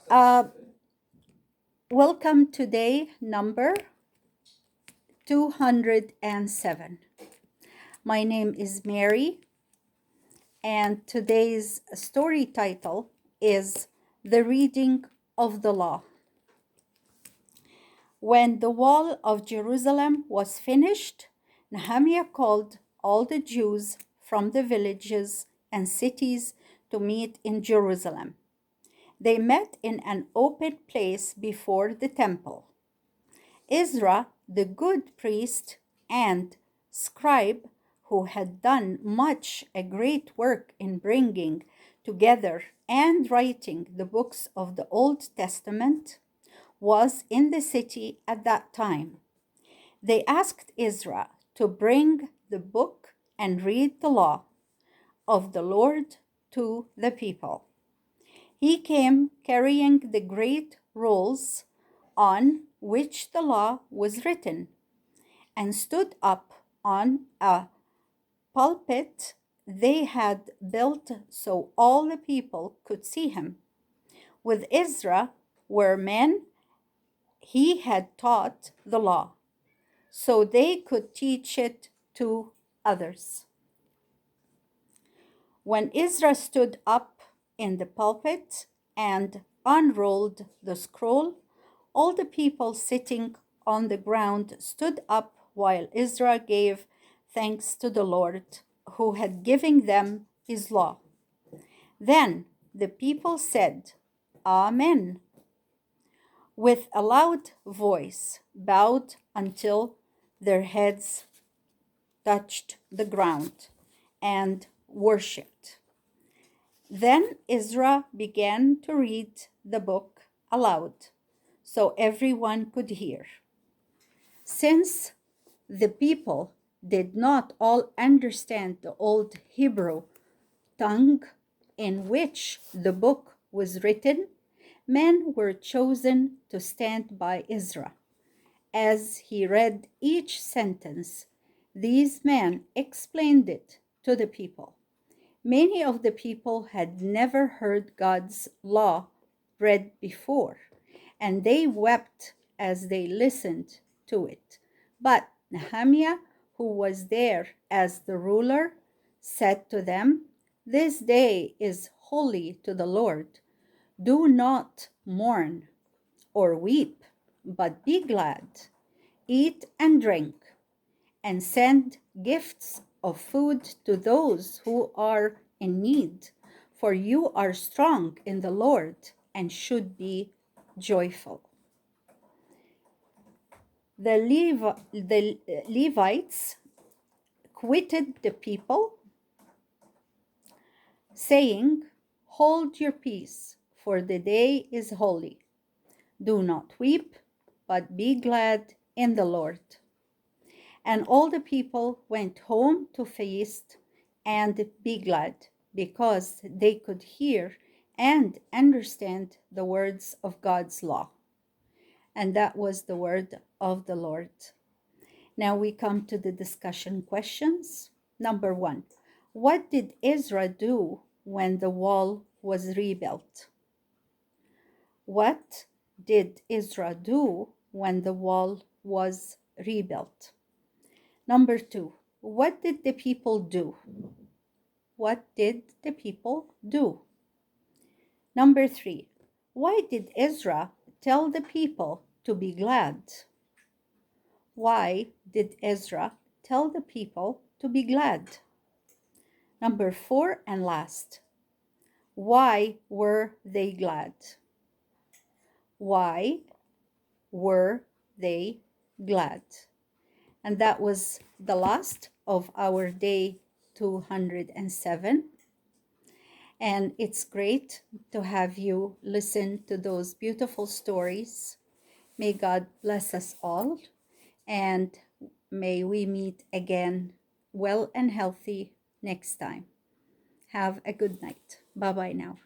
Uh, Welcome to day number 207. My name is Mary, and today's story title is The Reading of the Law. When the wall of Jerusalem was finished, Nehemiah called all the Jews from the villages and cities to meet in Jerusalem. They met in an open place before the temple. Ezra, the good priest and scribe, who had done a great work in bringing together and writing the books of the Old Testament, was in the city at that time. They asked Ezra to bring the book and read the law of the Lord to the people. He came carrying the great rolls on which the law was written, and stood up on a pulpit they had built so all the people could see him. With Ezra were men he had taught the law, so they could teach it to others. When Ezra stood up in the pulpit and unrolled the scroll, all the people sitting on the ground stood up while Ezra gave thanks to the Lord, who had given them his law. Then the people said, Amen, with a loud voice, bowed until their heads touched the ground, and worshipped. Then Ezra began to read the book aloud, so everyone could hear. Since the people did not all understand the old Hebrew tongue in which the book was written, men were chosen to stand by Ezra. As he read each sentence, these men explained it to the people. Many of the people had never heard God's law read before, and they wept as they listened to it. But Nehemiah, who was there as the ruler, said to them, This day is holy to the Lord. Do not mourn or weep, but be glad. Eat and drink, and send gifts of food to those who are in need, for you are strong in the Lord and should be joyful. The Levites quitted the people, saying, Hold your peace, for the day is holy. Do not weep, but be glad in the Lord. And all the people went home to feast and be glad, because they could hear and understand the words of God's law. And that was the word of the Lord. Now we come to the discussion questions. Number 1, what did Ezra do when the wall was rebuilt? What did Ezra do when the wall was rebuilt? Number 2, what did the people do? What did the people do? Number 3, why did Ezra tell the people to be glad? Why did Ezra tell the people to be glad? Number 4 and last, why were they glad? Why were they glad? And that was the last of our day 207. And it's great to have you listen to those beautiful stories. May God bless us all, and may we meet again well and healthy next time. Have a good night. Bye-bye now.